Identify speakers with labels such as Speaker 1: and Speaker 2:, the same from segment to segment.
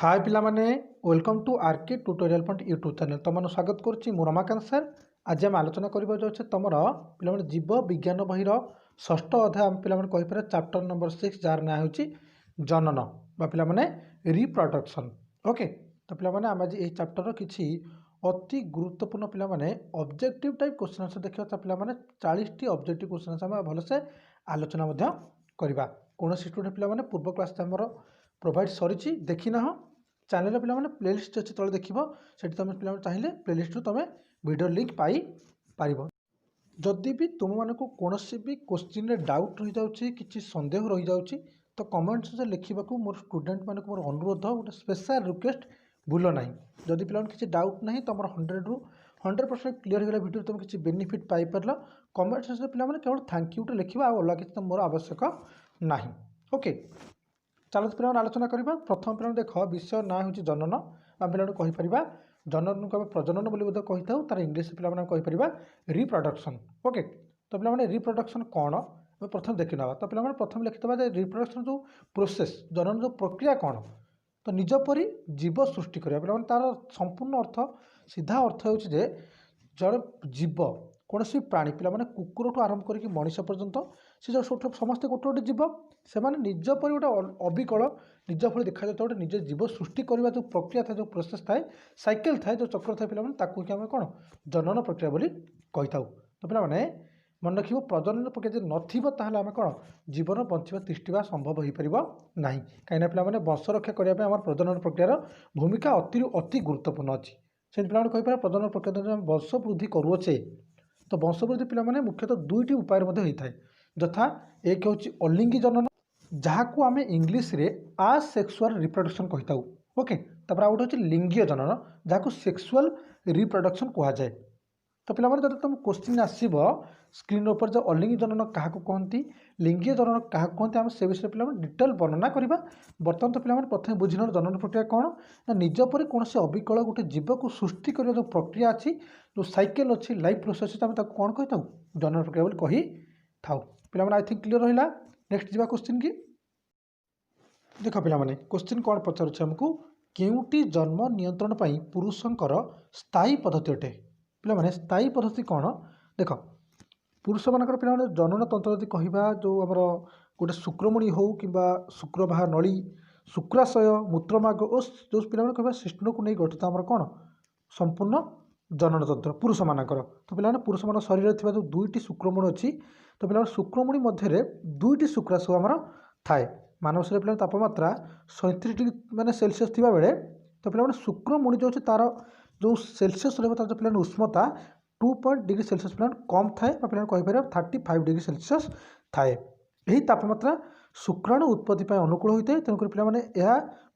Speaker 1: हाय पिला माने welcome to RK tutorial point YouTube channel तुम स्वागत करुच्ची मु रमाकांत सर। आज आम आलोचना करबा जाउछे तुमर पिला माने जीव विज्ञान बहिर षष्ठ अध्याय आम पिला माने कहि पारे चैप्टर नंबर 6 जार ना होची जनन बा पिला माने रिप्रोडक्शन। ओके तो पिला माने आम आज ए चैप्टर रो किछि अति गुरुत्वपूर्ण पिला माने ऑब्जेक्टिव टाइप क्वेश्चन आंसर देखियो त पिला माने 40 टी ऑब्जेक्टिव क्वेश्चन आंसर हम भलसे आलोचना मध्य करबा। कोनोसी स्टूडेंट पिला माने पूर्व क्लास हमर प्रोवाइड सरी देखी ना चैनल पे प्लेलिस्ट अच्छी तले देख से तुम पे चाहिए प्लेलिस्ट तुम वीडियो लिंक पाई पार। जदि भी तुम मान को कौन भी क्वेश्चन डाउट रही जाऊँगी कि सन्देह रही जाऊँगी तो कमेंट से लिखा मोर स्टूडेंट मान मोर अनुरोध गोटे स्पेशल रिक्वेस्ट भूल ना। जदि पे किसी डाउट ना तुम 100 ରୁ 100% क्लीयर होगा वीडियो तुम किसी बेनिफिट पाइपर कमेंट सेक्शन पे केवल थैंक यू लिखा अलग किसी मोर आवश्यक ना। ओके चलो पे आलोचना करवा। प्रथम पे देख विषय ना हूँ जनन आम पे कहीपर जनन को प्रजनन बोली कही था तार इंग्लीश पे कहीपर रिप्रोडक्शन। ओके तो पे रिप्रोडक्शन कौन प्रथम देखी ना तो पे प्रथम लिखिदा रिप्रोडक्शन जो प्रोसेस जनन जो प्रक्रिया कौन तो निज परी जीव सृष्टि करा पे तार संपूर्ण अर्थ सीधा अर्थ हो जड़े जीव कौन सी प्राणी पे कुकुर ठू आरंभ करके मनीष पर्यंत सी जो समस्ते गोटे गोटे जीव से निज पर गोटे अविकल निज भली देखा जाता गोटे निज जीव सृष्टि करने जो प्रक्रिया था जो प्रोसेस थाए साइकेल थाए जो चक्र थाए पे कि आम कौन जनन प्रक्रिया बोली कही था। तो पे मन रख प्रजनन प्रक्रिया जब नाम कौन जीवन बंचा तिष्ठा संभव हो पार ना कहीं पे वंश रक्षा करने आम प्रजनन प्रक्रियार भूमिका अति गुरुत्वपूर्ण अच्छी से पे कहीपर प्रजनन प्रक्रिया जो वंश वृद्धि करुचे तो वंश वृद्धि पे मुख्यतः दुईटी उपाय होता है यथा एक हूँ अलिंगी जनन जहाँ को आम इंग्लीश रे आसेक्सुअल रिप्रोडक्शन कही था। ओके तापर आउ गोटे लिंगीय जनन जहाँ को सेक्सुअल रिप्रोडक्शन कह जाए। तो पे जब तुम क्वेश्चन आसब स्क्रीन ऊपर जो अलिंगी जनन क्या कहती लिंगीय जनन क्या कहते आम से विषय पे डिटेल वर्णना करवा। बर्तमान तो पे प्रथम बुझीन जनन प्रक्रिया कौन ना निज पर कौन से अविकल गोटे जीव को सृष्टि कर जो प्रक्रिया अच्छी जो साइकेल अच्छी लाइफ प्रोसेस आम कौन कही था जनन प्रक्रिया बोली कही था। पे आई थिंक क्लीयर रहा। नेक्स्ट जा क्वेश्चन की देख पे क्वेश्चन कौन पचारुच्छे आमको केउटी जन्म नियंत्रण पर पुरुषंकर स्थायी पद्धति अटे पे स्थायी पद्धति कौन देख पुरुष मानकर पे जनन तंत्र जब कह जो आमर गोटे शुक्रमणि हो कि शुक्रबाह नली शुक्राशय मूत्रमार्ग और जो पे कह शिष्ण को नहीं गठित आमर कौन संपूर्ण जनन तंत्र पुरुष मानकर। तो पे पुरुष मान शरीर थी जो दुईटी शुक्रमणि अच्छी तो पे शुक्रमणि मध्य दुईटी शुक्राशय आमर थाए मानव शरीर पे तापमात्रा 37 डिग्री माने सेल्सियस थी बेले तो पे शुक्रमणि जो तार जो सेल्सियस रहा जो पे उष्मता 2 डिग्री सेल्सियस पे कम थाए पे कहीपर 35 डिग्री सेल्सियस थाए। यही तापमात्रा शुक्राणु उत्पत्ति अनुकूल होता है तेणुक पे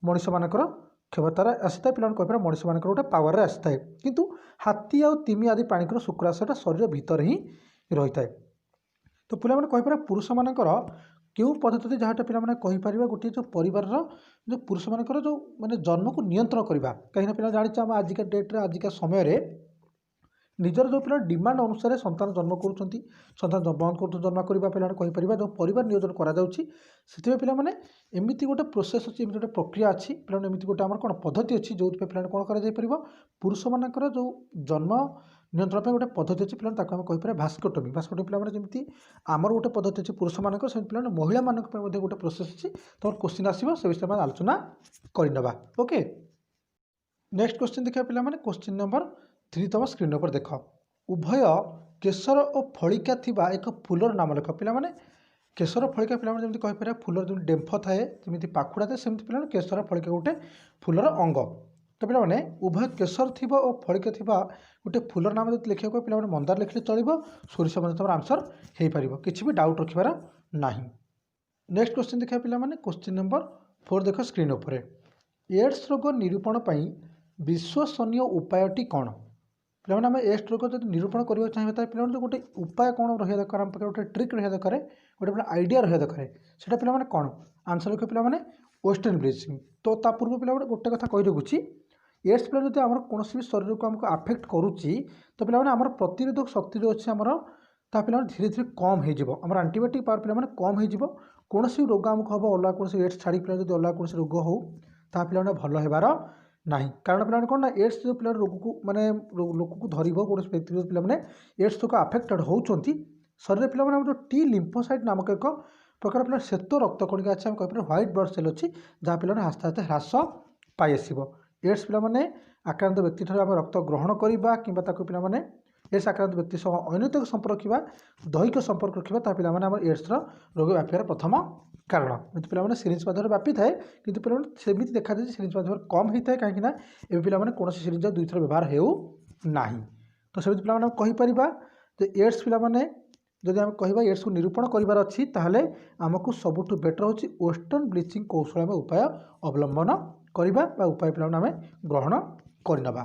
Speaker 1: मनीष मानकर क्षमतार आसी था पे कहीपर मनीष मानकर गोटे पावर आसी था किंतु हाथी आ तिमी आदि प्राणीकर शुक्राशयटा शरीर भितर ही रही है। तो पे कहीपर पुरुष मानकर क्यों पद्धति जहाँ पे कहीपर गोटे जो परिवार जो पुरुष मानकर जो माने जन्म को नियंत्रण करवा कहीं पे जानी आम आजिका डेट्रे आजिका समय निजर जो पे डिमांड अनुसार संतान जन्म करुँच संतान बंद कर जन्म करवा पे कहीपर जो परिवार नियोजन कर पेमती गोटे प्रोसेस अच्छी गोटे प्रक्रिया अच्छी पे गोटे आम कौन पद्धति अच्छी जो पे कौन कर पुरुष मानकर जो जन्म नियंत्रण पे गोटे पद्धति अच्छी पे कहीपर भास्कोटोमी भास्कोटोमी पे जमी आमर गोटे पद्धति अच्छी पुरुष मानक से पे महिला मानक गोटे प्रोसेस अच्छी तुम क्वेश्चन आसो से विषय में आलोचना करनवा। ओके नेक्स्ट क्वेश्चन देखा पे क्वेश्चन नंबर 3 तुम स्क्रीन पर देख उभय केशर और फलिका थिबा एक फूलर नाम लिख पे केशर फलिका पे जमी कहीपर फूलर जो डेम्फ थाए जमी पाखुड़ा थाए सेमती पे केशर फलिका गोटे फूलर अंग। तो पे उभय केशर थी और फलिका थिबा गोटे फूलर नाम जो लिखा पे मंदार लिखले चलो सोरिष तुम आंसर हो पार किसी भी डाउट रखार ना। नेक्स्ट क्वेश्चन देखा पे क्वेश्चन नंबर 4 देख स्क्रीन उपर एड्स रोग निरूपण पर विश्वसनीय उपायटी कौन पे आम एड्स रोग जब निरूपण करने चाहिए पे गोटे उपाय कौन रहा दरकार आम पाखे गोटे ट्रिक रहा दरकार गोटे आइडिया रहा दरकार से पे कौन आंसर लिखे पे वेस्टर्न ब्लीचिंग। तो ता पूर्व पे गोटे कथा कही रखुच्छी एड्स पे जब आम कौन भी शरीर को आमको आफेक्ट करुच्ची तो पे आम प्रतिरोधक शक्ति जो अच्छे आमर ता पे धीरे धीरे कम हो आंटीबायोटिक पावर पे कम हो कौन रोग आमको हम अलग कौन एड्स छाड़ी पे अलग कौन रोग हो ତାହା ପିଲାମାନେ ଭଲ ହେବାର ନାହିଁ। କାରଣ ପିଲାମାନେ କ'ଣ ନା ଏଡ୍ସ ଯେଉଁ ପିଲା ରୋଗକୁ ମାନେ ଲୋକକୁ ଧରିବ କୌଣସି ବ୍ୟକ୍ତି ପିଲାମାନେ ଏଡ୍ସ ରୋଗ ଆଫେକ୍ଟେଡ଼ ହେଉଛନ୍ତି ଶରୀରରେ ପିଲାମାନେ ଯେଉଁ ଟି ଲିମ୍ଫୋସାଇଟ୍ ନାମକ ଏକ ପ୍ରକାର ପିଲା ଶ୍ଵେତ ରକ୍ତ କଣିକା ଅଛି, ଆମେ କହିପାରିବା ହ୍ୱାଇଟ୍ ବ୍ଲଡ୍ ସେଲ୍ ଅଛି, ଯାହା ପିଲାମାନେ ଆସ୍ତେ ଆସ୍ତେ ହ୍ରାସ ପାଇ ଆସିବ। ଏଡ୍ସ ପିଲାମାନେ ଆକ୍ରାନ୍ତ ବ୍ୟକ୍ତିଠାରୁ ଆମେ ରକ୍ତ ଗ୍ରହଣ କରିବା କିମ୍ବା ତାକୁ ପିଲାମାନେ ଏଡ୍ସ ଆକ୍ରାନ୍ତ ବ୍ୟକ୍ତି ସହ ଅନୈତିକ ସମ୍ପର୍କ ରଖିବା, ଦୈହିକ ସମ୍ପର୍କ ରଖିବା, ତାହା ପିଲାମାନେ ଆମର ଏଡ୍ସର ରୋଗ ବ୍ୟାପିବାର ପ୍ରଥମ କାରଣ। କିନ୍ତୁ ପିଲାମାନେ ସିରିଞ୍ଜ ମାଧ୍ୟମରେ ବ୍ୟାପିଥାଏ, କିନ୍ତୁ ପିଲାମାନେ ସେମିତି ଦେଖାଯାଏ ଯେ ସିରିଞ୍ଜ ମାଧ୍ୟମରେ କମ୍ ହୋଇଥାଏ, କାହିଁକିନା ଏବେ ପିଲାମାନେ କୌଣସି ସିରିଞ୍ଜ ଦୁଇଥର ବ୍ୟବହାର ହେଉନାହିଁ। ତ ସେମିତି ପିଲାମାନେ କହିପାରିବା ଯେ ଏଡ୍ସ ପିଲାମାନେ ଯଦି ଆମେ କହିବା ଏଡ୍ସକୁ ନିରୂପଣ କରିବାର ଅଛି ତାହେଲେ ଆମକୁ ସବୁଠୁ ବେଟର୍ ହେଉଛି ୱେଷ୍ଟର୍ଣ୍ଣ ବ୍ଲିଚିଂ କୌଶଳ ଆମେ ଉପାୟ ଅବଲମ୍ବନ କରିବା ବା ଉପାୟ ପିଲାମାନେ ଆମେ ଗ୍ରହଣ କରିନେବା।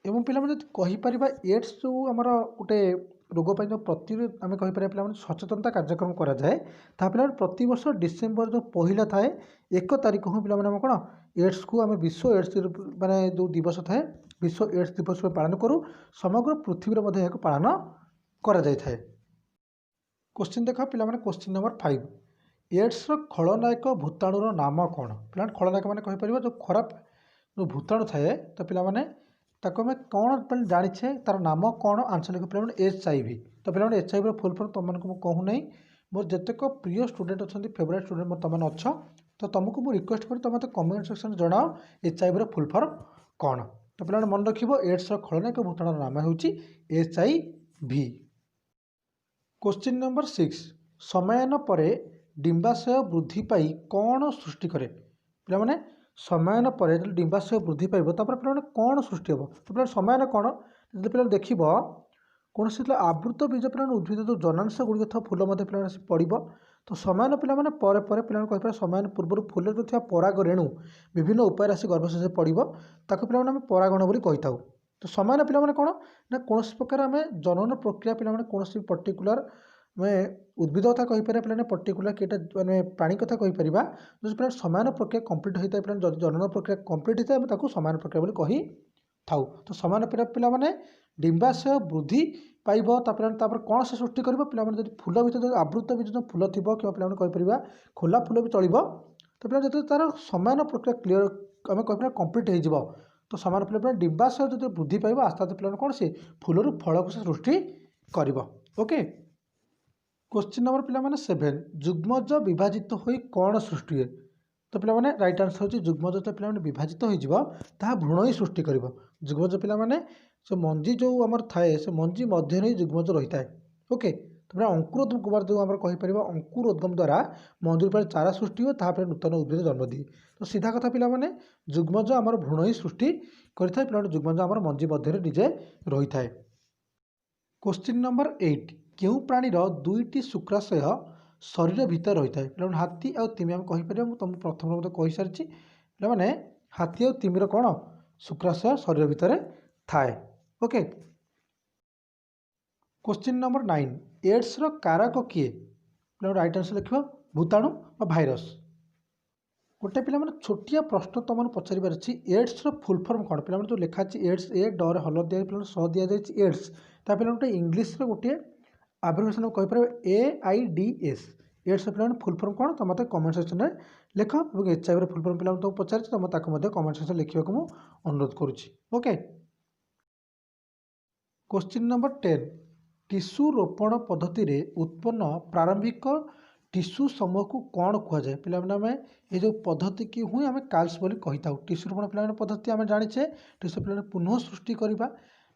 Speaker 1: ଏବଂ ପିଲାମାନେ ଯଦି କହିପାରିବା ଏଡ୍ସ ଯେଉଁ ଆମର ଗୋଟେ ରୋଗ ପାଇଁ ଯେଉଁ ଆମେ କହିପାରିବା ପିଲାମାନେ ସଚେତନତା କାର୍ଯ୍ୟକ୍ରମ କରାଯାଏ, ତାହା ପିଲାମାନେ ପ୍ରତିବର୍ଷ ଡିସେମ୍ବର ଯେଉଁ ପହିଲା ଥାଏ 1 ତାରିଖ ହିଁ ପିଲାମାନେ ଆମେ କ'ଣ ଏଡ୍ସକୁ ଆମେ ବିଶ୍ୱ ଏଡ୍ସ ମାନେ ଯେଉଁ ଦିବସ ଥାଏ ବିଶ୍ୱ ଏଡ୍ସ ଦିବସ ପାଳନ କରୁ। ସମଗ୍ର ପୃଥିବୀରେ ମଧ୍ୟ ଏହାକୁ ପାଳନ କରାଯାଇଥାଏ। क्वेश्चन देख पिलाମାନେ क्वेश्चन नंबर 5 एड्सर खलनायक भूताणुर नाम कौन? पिलाମାନେ खलनायक मैंने कहीपर जो खराब जो भूताणु थाए तो पिलाମାନେ ताको आम कौन जाचे तार नाम कौन आंसर लिख पिलाମାନେ HIV। तो पिलाମାନେ HIV फुल फॉर्म तुमको कहूँ नहीं, मोर जितेक प्रिय स्टूडेंट अच्छा फेवरेट स्टूडेंट तुम अच्छ तो तुमको मुझे रिक्वेस्ट करी तुम मत कमेंट सेक्शन जनाओ HIV फुल फॉर्म कौन। तो पिलाମାନେ मन रखिबो एड्सर खलनायक भूताणुर नाम होउची HIV। क्वेश्चन नंबर 6 समयान पर डिंबाशय वृद्धि पाई कौन सृष्टि करे? पिलाମାନେ समयान पर डिंबाशय वृद्धि पाइब तापर पिलाମାନେ कौन सृष्टि हम? तो पिला समयान कौन जो पिला देख कौन से आवृत बीज पिला उद्भिद जो जनांश गुड़िक था फूल पिला पड़ तो समयान पिलाମାନେ ପରେ ପରେ ପିଲାମାନେ କହିପାରିବା ସମୟାନ ପୂର୍ବରୁ ଫୁଲରେ ଯେଉଁ ଥିବା ପରାଗ ରେଣୁ ବିଭିନ୍ନ ଉପାୟରେ ଆସି ଗର୍ଭଶଯ୍ୟାରେ ପଡ଼ିବ ତାକୁ ପିଲାମାନେ ଆମେ ପରାଗଣ ବୋଲି କହିଥାଉ। तो समयान पिलाମାନେ କ'ଣ ନା କୌଣସି ପ୍ରକାର ଆମେ ଜନନ ପ୍ରକ୍ରିୟା ପିଲାମାନେ କୌଣସି ପର୍ଟିକୁଲାର ଆମେ ଉଦ୍ଭିଦ କଥା କହିପାରିବା ପିଲାମାନେ ପର୍ଟିକୁଲାର କିଟା ମାନେ ପ୍ରାଣୀ କଥା କହିପାରିବା ଯଦି ପିଲା ସମୟାନ ପ୍ରକ୍ରିୟା କମ୍ପ୍ଲିଟ୍ ହୋଇଥାଏ ପିଲାମାନେ ଯଦି ଜନନ ପ୍ରକ୍ରିୟା କମ୍ପ୍ଲିଟ୍ ହୋଇଥାଏ ଆମେ ତାକୁ ସମୟାନ ପ୍ରକ୍ରିୟା ବୋଲି କହିଥାଉ। ତ ସମୟାନ ପିଲାମାନେ डिंबाशय वृद्धि पाइब तापर कौन से सृष्टि कर पिलाମାନେ ଯଦି फूल ଭିତରେ ଯଦି आवृत बीज जो फूल थी कि पिलाମାନେ କହିପାରିବା खोला फूल भी चलो तो पिला जो तार समयान प्रक्रिया क्लीयर आम कह कम्प्लीट हो तो समान पिला डिंबाशय जो वृद्धि पाइब आस्ते आस्ते पिला कौन से फूलर फल को से सृष्टि कर। ओके क्वेश्चन नंबर पिलाମାନେ 7 जुग्मज विभाजित हो कौन सृष्टि हुए? तो पिलाମାନେ राइट आंसर होची जुग्मज जो पिलाମାନେ विभाजित हो भ्रूण ही सृष्टि कर। जुग्मज पिलाମାନେ से मंजी जो आमर थाए से मंजी मध्य ही जुग्मज रही है। ओके तो पिला अंकुरोद्गम जो आम कहीपर अंकुरोद्गम द्वारा मंजूर पर चारा सृष्टि हो तापर नूतन उद्भिद जन्म दिए। तो सीधा कथा पिलाମାନେ जुग्मज आमर भ्रूण ही सृष्टि करें पिलाମାନେ जुग्मज आमर मंजी मध्य निजे रही है। क्वेश्चन नंबर 8 क्यों प्राणीर दुईटी शुक्राशय शरीर भितर रही है? पिलाମାନେ हाथी आ तिमी आम कहीपर तुम प्रथम मत कही सारी पिलाମାନେ हाथी आ तिमीर कौन शुक्राशय शरीर भितर थाए। ओके क्वेश्चन नंबर 9 एड्स रो कारक किए? पिला राइट आंसर लिख भूताणु और भाइरस। गोटे पिला छोटिया प्रश्न तुम पचार अच्छी एड्स रो फुल फॉर्म कौन? पिला जो लिखा एड्स ए डर हलदिया पिला स दि जाए एड्स ता पिला गोटे इंग्लीश गोटे आब्रिविएशन कहीपर AIDS एड्स पिला फुल फॉर्म कौन तुम मत कमेंट सेक्शन में लिख और HIV फुल फॉर्म पिला तुमको पचार तुम ताको कमेंट सेक्शन लिखा को अनुरोध करुच्ची। ओके क्वेश्चन नंबर 10 टिश्यू रोपण पद्धति रे उत्पन्न प्रारंभिक टिश्यू समूह को कौन कहुए? पिलाମାନେ ये जो पद्धति की हुए आम काल्स बोली कही था। टिश्यू रोपण पिलाମାନେ पद्धति आम जाचे टिश्यू पिला पुनः सृष्टि करवा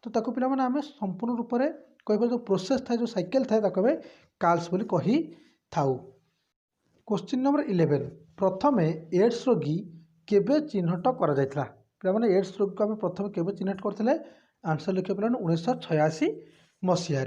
Speaker 1: तो ताको पिलाମାନେ आम संपूर्ण रूप से कह जो प्रोसेस थाए जो साइकेल थाए ताको आम काल्स बोली कही थाउ। क्वेश्चन नंबर 11 प्रथम एड्स रोगी केबे चिन्हट करा जायतिला? पिलाମାନେ एड्स रोग को आम प्रथम केबे चिन्हट करथिले? आंसर लिखे पिलाମାନେ 1986 मसीह।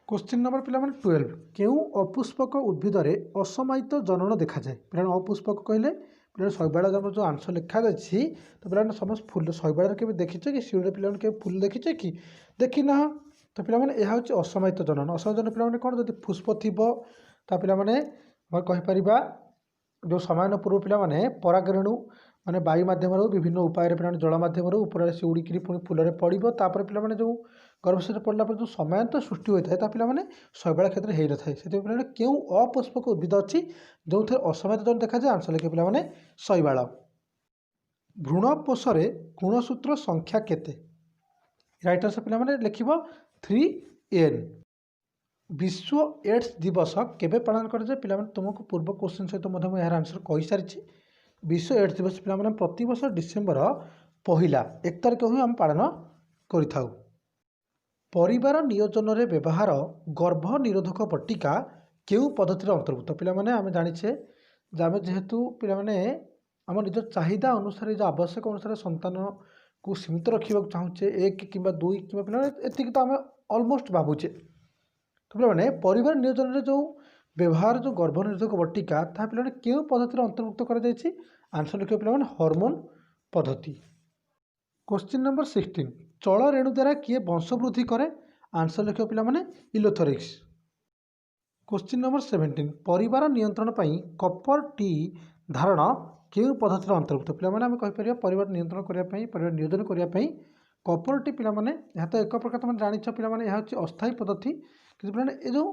Speaker 1: क्वेश्चन नंबर पिलाମାନେ 12 केउ अपुष्पक उद्भिद असमायित जनन देखा जाए? पिलाମାନେ अपुष्पक कहले पिलाମାନେ शैवाल जो आंसर लिखा जाए तो पिलाମାନେ समस्त फूल शैवाल के देखीचे कि शिवड़े पिलाମାନେ के फूल देखीचे कि देखी ना तो पिलाମାନେ यह होची असमायित जनन। असमायित जनन पिलाମାନେ कौन जब पुष्प थी ता पिलाମାନେ कहीपर जो समयान पूर्व पिलाମାନେ पराग रेणु माने वायु माध्यम विभिन्न उपाय पिलाମାନେ जल माध्यम ऊपर से उड़िकी पुणी फूल पड़ो तापर पिलाମାନେ जो गर्भशय पड़ला जो समयान्त सृष्टि होता है पिलाମାନେ शैवाल क्षेत्र हो न था से पिलाମାନେ क्यों अपुष्पक उद्भिद अच्छी जो थे असमायित जनन देखा जाए? आंसर लिखे पिलाମାନେ शैवाल। भ्रूणपोषरे गुणसूत्र संख्या केते राइट आंसर पे लिख 3n। विश्व एड्स दिवस केबे पालन कराए पे तुमको पूर्व क्वेश्चन सहित यार आंसर कही सारी। विश्व एड्स दिवस पे प्रति वर्ष डिसेम्बर 1 तारिख ही आम पालन करिथाउ। परिवार नियोजन रे व्यवहार गर्भ निरोधक बटिका केउ पद्धति अंतर्भुक्त पे आम जाचे आम जेहेतु पे आम निज चाहिदा अनुसार जो आवश्यक अनुसार संतान को सीमित रखा चाहूचे 1 कि 2 कि पे तो आम अलमोस्ट भावुचे। तो पे परिवार नियोजन रे जो व्यवहार जो गर्भ निरोधक बटिका ता पे क्यों पद्धति अंतर्भुक्त कर आंसर लिखे पे हॉर्मोन पद्धति। क्वेश्चन नंबर 16 चल रेणु द्वारा किए वंशवृद्धि करे आंसर लिखे पे इलोथोरिक्स। क्वेश्चन नंबर 17 परिवार नियंत्रण पर कपर टी धारण क्यों पद्धति अंतर्भुक्त पे आम कहीपर परिवार नियंत्रण करने परिवार नियोजन करने कपर टी पे तो एक प्रकार तुम जान पे अस्थायी पद्धति कि पे जो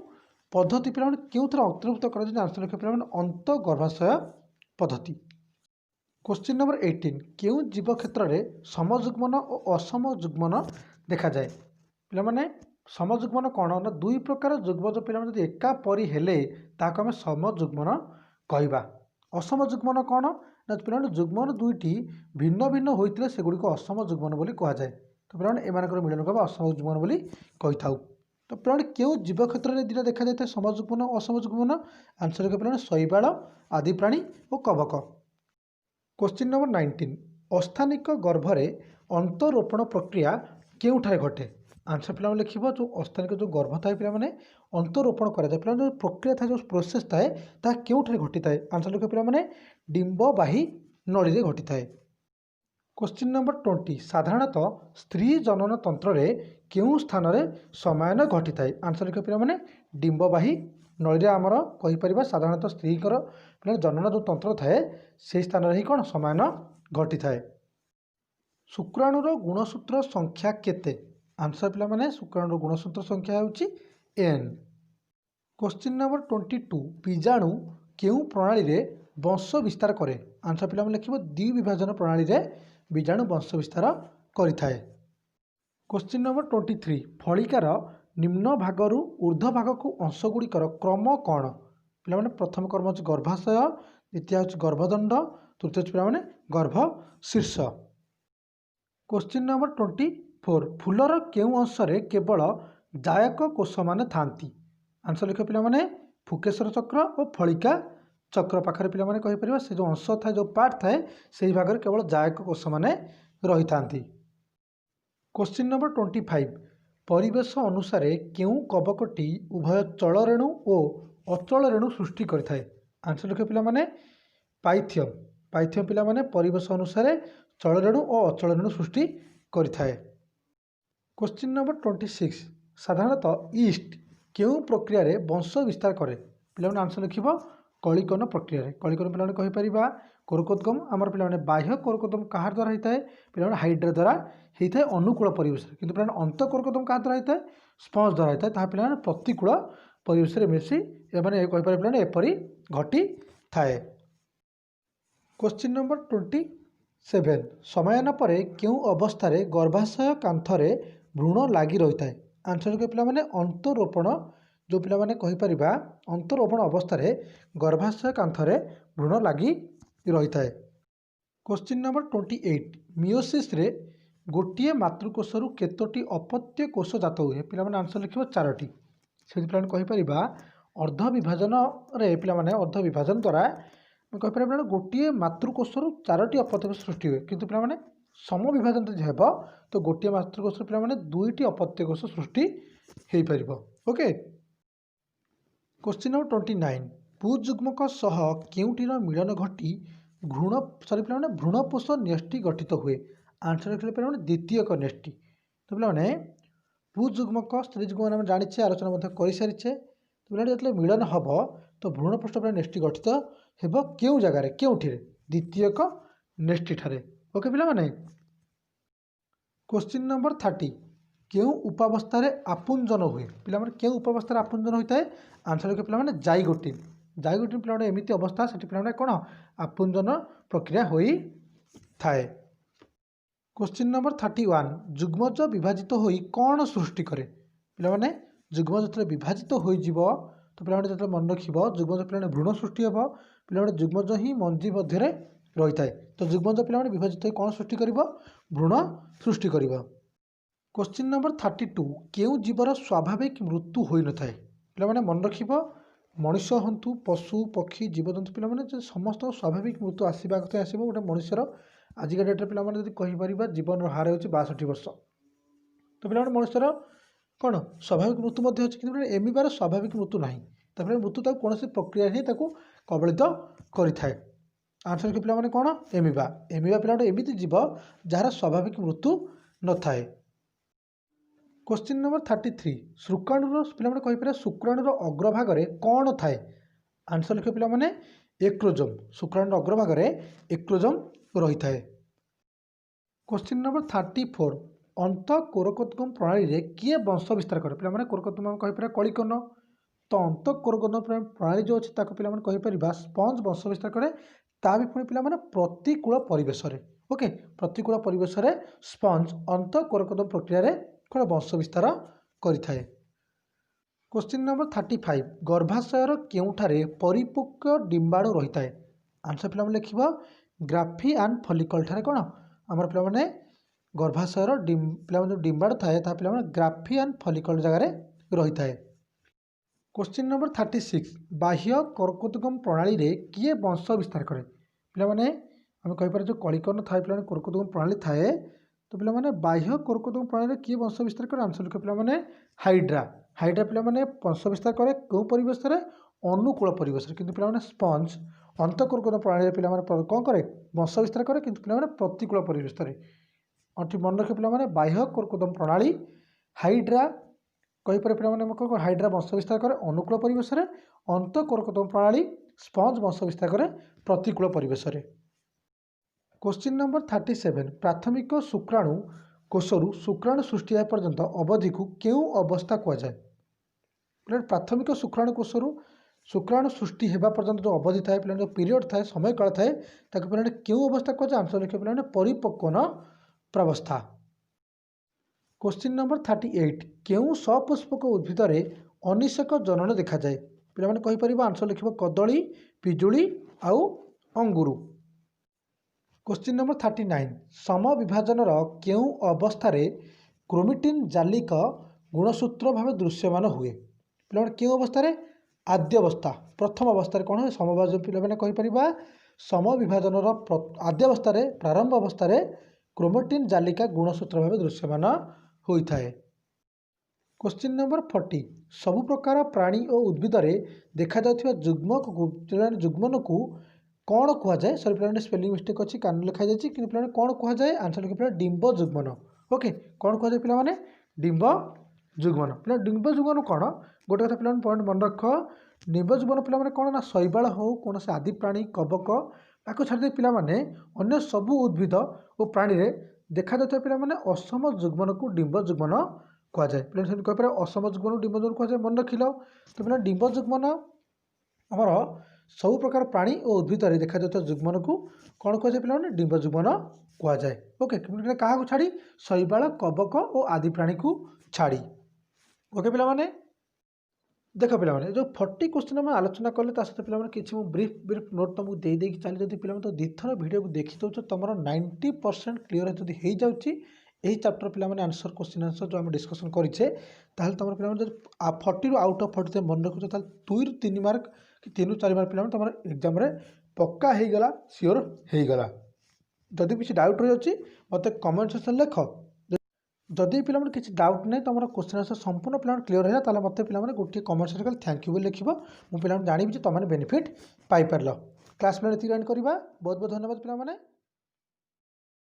Speaker 1: पद्धति पे क्यों थे अंतर्भुक्त कर आंसर लिखे पे अंत गर्भाशय पद्धति। क्वेश्चन नंबर 18 क्यों जीव क्षेत्र में समजुग्मन और असमजुग्मन देखा जाए पे समजुग्मन कौन ना दुई प्रकार जुग्मज पे एका परी हेले ताको आम समजुग्मन कहवा। असमजुग्मन कौन ना पे जुग्मन दुईटी भिन्न भिन्न होते सेगुड़ी असम जुग्मन बोली कहुए। तो पे एम मिलन को असम जुग्मन बोली कही था। तो पे क्यों जीव क्षेत्र में दुटा देखा जाए समजुग्मन और असमजुग्मन आंसर के पे शैवाल आदि प्राणी और कवक। क्वेश्चन नंबर 19 अस्थानिक गर्भरे अंतरोपण प्रक्रिया केउठारे घटे आंसर पे लिख जो अस्थानिक जो गर्भ थाए पे अंतरोपण कराए पे जो प्रक्रिया था जो प्रोसेस थाए ता केउठारे घटी थाए आंसर लिख पे डिंबवाही नली रे घटी थाए। क्वेश्चन नंबर 20 साधारणतः स्त्री जनन तंत्र रे केउ स्थान रे समायन घटी थाए आंसर लिख पे डिंबवाही नली रे आमर कहीपर साधारणतः स्त्रीकर पे जनन जो तंत्र थाए से स्थान ही कौन समायन घटी थाए। शुक्राणुर गुणसूत्र संख्या केते आंसर पे शुक्राणुर गुणसूत्र संख्या होची n। क्वेश्चन नंबर 22 बीजाणु केउ प्रणाली रे वंश विस्तार करे आंसर पे लिख द्विविभाजन प्रणाली रे बीजाणु वंश विस्तार करिथाए। क्वेश्चन नंबर 23 फलिकार निम्न भागरु ऊर्ध्व भाग को अंशगुड़िकर क्रम कौन पे प्रथम क्रम हो गर्भाशय द्वितीय हूँ गर्भदंड तृतीय पे गर्भ शीर्ष। क्वेश्चन नंबर 24 फूलर केउ अंशरे केवल जायक कोष मान थांती आंसर लिख पे फुकेश्वर चक्र और फलिका चक्र पाखे पे कहीपर से जो अंश थाए जो पार्ट थाए से भाग में केवल जायक कोष मैंने रही था। क्वेश्चन नंबर 25 परिवेश अनुसार केउ कवकटी उभय चल रेणु और अचल रेणु सृष्टि करें आंसर लिखे पे पाइथियम पाइथियम पे परिवेश अनुसार चल रेणु और अचल रेणु सृष्टि करें। क्वेश्चन नंबर 26 साधारणतः ईस्ट केउ प्रक्रिया रे वंश विस्तार करे पे आंसर लिख कलिकन प्रक्रिया कलिकन पे कहीपर कोरकोद्गम आमर पे बाह्य कोरकोद्गम कहार द्वारा होता है पे हाइड्रा द्वारा होता है अनुकूल परिवेश किंतु पे अंत कोरकोद्गम क्या द्वारा होता है स्पंज द्वारा होता है ताहा पे प्रतिकूल परिवेश मिसी कहीपर पे एपरी घटी थाए। क्वेश्चन नंबर 27 समायन पर केउ अवस्था गर्भाशय कांथरे भ्रूण लगी रही है आंसर के पे अंतरोपण जो पे कहीपर अंतरोपण अवस्था गर्भाशय कांथरे भ्रूण लगी रही है। क्वेश्चन नंबर 28 मियोसिस रे गोटे मातृकोषरु केतोटी अपत्य कोष जात हुए पे आंसर लिख 4टी से कहीपर अर्ध विभाजन पे अर्ध विभाजन द्वारा कहीपर गोटे मातृकोषरु 4टी अपत्य कोष सृष्टि हुए किंतु पे सम विभाजन जो तो गोटे मातृकोष पे 2टी अपत्य कोष सृष्टि हो पार। ओके क्वेश्चन नंबर 29 पुजुग्मक सह केउटीर मिलन घटी भ्रूण पे भ्रूणपोष न्यष्टि गठित हुए आंसर लिखले पे द्वितीयक न्यष्टि। तो पे पुजुग्मक स्त्री जुग्म जाने आलोचना कर सारी तो पे जो मिलन हम तो भ्रूणपोष पे न्यष्टि गठित हो क्यों जगार केउठी द्वितीयक न्यष्टि ठारे। ओके पे क्वेश्चन नंबर 30 केउ उपावस्था आपुंजन हुए पे केउ उपावस्था आपुंजन होता है आंसर लिखे पे जाइगोटिन जाइगोटिन पे एमती अवस्था से पे कौन आपुंजन प्रक्रिया हो थाए। क्वेश्चन नंबर 31 जुग्मज विभाजित होई कौन सृष्टि करे पिला माने जुग्मज जो विभाजित हो तो पिला माने जो मन रखिबो जुग्मज पिला भ्रूण सृष्टि हेबो पिला माने जुग्मज ही मंजी मध्य रही थाए तो जुग्मज पिला माने विभाजित होई कौन सृष्टि करिवो भ्रूण सृष्टि करिवो। क्वेश्चन नंबर 32 केउ जीवर स्वाभाविक मृत्यु होई न थाए पिला माने मन रखिबो मनुष्य हंतु पशु पक्षी जीवजंतु पिला माने जो समस्त स्वाभाविक मृत्यु आसीबा कथा आसीबो गोटे मनुष्यर आजिका डेट्रे पिला माने जदि कहिपारिबा जीवन हार होछि 62 वर्ष तो पिला माने मनुष्यर कौन स्वाभाविक मृत्यु मध्य अछि किंतु एमिबार स्वाभाविक मृत्यु नाही तापर मृत्यु ताको कोनोसी प्रक्रिया ही ताको कबलित करिथाए। आंसर के पिला माने कोन एमिबा एमिबा पिला माने एमिति जीव जहार स्वाभाविक मृत्यु न थाए। क्वेश्चन नंबर 33 शुक्राणुर पिला माने कहि पारे शुक्राणुर अग्रभाग रे कोन थाए आंसर लिखे पिला माने एक्रोजोम शुक्राणुर अग्रभाग रे एक्रोजोम रही थाए। क्वेश्चन नंबर 34 अंत कोरकोद्गम प्रणाली रे किए वंश विस्तार करे पिला माने कोरकोद्गम कहि पारे कलिकन तो अंत कोरकोद्गम प्रणाली जो अछि ताको पिला माने कहि परिबा स्पंज वंश विस्तार करे ता भी पुणी पिला माने प्रतिकूल परिवेश रे ओके प्रतिकूल परिवेश रे स्पंज अंत कोरकोद्गम प्रक्रिया रे कोन वंश विस्तार करि थाए। क्वेश्चन नंबर 35 गर्भाशयर केउठारे परिपक्व डिंबाणु रही थाए आंसर पिला माने लिखिबा ग्राफी एंड फॉलिकल ठारे कोन हमर पिला माने गर्भाशयर पिला जो डिंबाणु थाए ता पिला माने ग्राफी एंड फॉलिकल जगह रे रही थाए। क्वेश्चन नंबर 36 बाह्य कोरकोद्गम प्रणाली रे किए वंश विस्तार करे पिला माने हम कहि पारे जो कलिकन थाए पिला माने कोरकोद्गम प्रणाली थाए तो पिला माने बाह्य कोरकोद्गम प्रणाली रे किए वंश विस्तार करे आंसर लिखे पिला माने हाइड्रा हाइड्रा पिला माने वंश विस्तार करे को परिवेश रे अनुकूल परिवेश रे किंतु पिला माने स्पंज अंत कोरकोद्गम प्रणाली रे पिला माने कोन करे वंश विस्तार करे किंतु पिला माने प्रतिकूल परिवेश रे अंति मन रखे पिला माने बाह्य कोरकोद्गम प्रणाली हाइड्रा कहि पारे पिला माने को हाइड्रा वंश विस्तार करे अनुकूल परिवेश रे अंत कोरकोद्गम प्रणाली स्पंज वंश विस्तार करे प्रतिकूल परिवेश रे। क्वेश्चन नंबर 37 प्राथमिक शुक्राणु कोषरु शुक्राणु सृष्टि होगा पर्यंत अवधि को केउ अवस्था कह जाए प्राथमिक शुक्राणु कोषरु शुक्राणु सृष्टि होगा पर्यंत जो अवधि थाए पिला जो पीरियड थाए समय काल थाए ताको पिला केउ अवस्था कह जाए आंसर लिखे पिला परिपक्वन प्रावस्था। क्वेश्चन नंबर 38 केउ सपुष्पक उद्भिद रे अनिषेक जनन देखा जाए पिला माने कहि परिबा आंसर लिखिबो कदली पिजुली आउ अंगुरु। क्वेश्चन नंबर 39 सम विभाजन केउ अवस्था रे क्रोमेटिन जालिक गुणसूत्र भाव दृश्यमान हुए पिला माने केउ अवस्था रे आद्य अवस्था प्रथम अवस्था रे कोन है समविभाजन पिला माने कहि परिबा सम विभाजन आद्य अवस्था रे प्रारंभ अवस्था रे क्रोमेटिन जालिका गुणसूत्र भाव दृश्यमान होई थाए। क्वेश्चन नंबर 40 सबु प्रकार प्राणी और उद्भिद रे देखा जाउथिबा जुग्मन को कौन कह जाए सॉरी पिला स्पेलिंग मिस्टेक अच्छी कान लिखा जाए कि पिला कौन कह जाए आंसर लिखे पिला डिंब जुग्मन ओके कौन कह जाए पिला माने डिंब जुग्मन पिला डिंब जुग्मन कौन गोटे कथा पिला पॉइंट मन रख डिंब जुग्मन पिला माने कौन ना शैवाल हो कौन से आदि प्राणी कबक ताको छाड़ी पिला माने अन्य सबु उद्भिद और प्राणी रे देखा जाता पिला माने असम जुग्मन को डिंब जुग्मन कह जाए पिला कह पारे असम जुग्मन को डिंब जुग्मन कह जाए मन रखिल तो पिला डिंब जुग्मन आमर सब प्रकार प्राणी और उद्भिद रे देखा जाता जुग्मन को कौन कह जाए पिला माने डिंब जुग्मन कह जाए ओके क्या छाड़ी शैवाल कबक और आदि प्राणी को छाड़ी ओके पिला माने देख पिला माने जो 40 क्वेश्चन आम आलोचना कले सहित पिला माने किछि ब्रीफ नोट तुमको दे देकी चली जब पिला तो दिथर वीडियो को देखी दो तुम 90% क्लीयर जब हो जाऊँगी यही चैप्टर पिला माने आंसर क्वेश्चन आंसर जो आम डिस्कसन करें तुम पिला 40 आउट ऑफ 40 मन रखुच 2 ରୁ 3 मार्क कि 3 ରୁ 4 मार्क पिला तुम एग्जाम पक्का हो गला सियोर हो गला जदि किसी डाउट रही है मत कमेंट सेक्शन लिख जदि पिला किसी डाउट नहीं तुम क्वेश्चन आंसर संपूर्ण पिला क्लीयर है ताले मत पिला गोटे कमेंट सेक्शन थैंक यू लिख मुझे पिला जानी तुम बेनिफिट पाइपर क्लास पिला एंड करवा बहुत बहुत धन्यवाद पिला।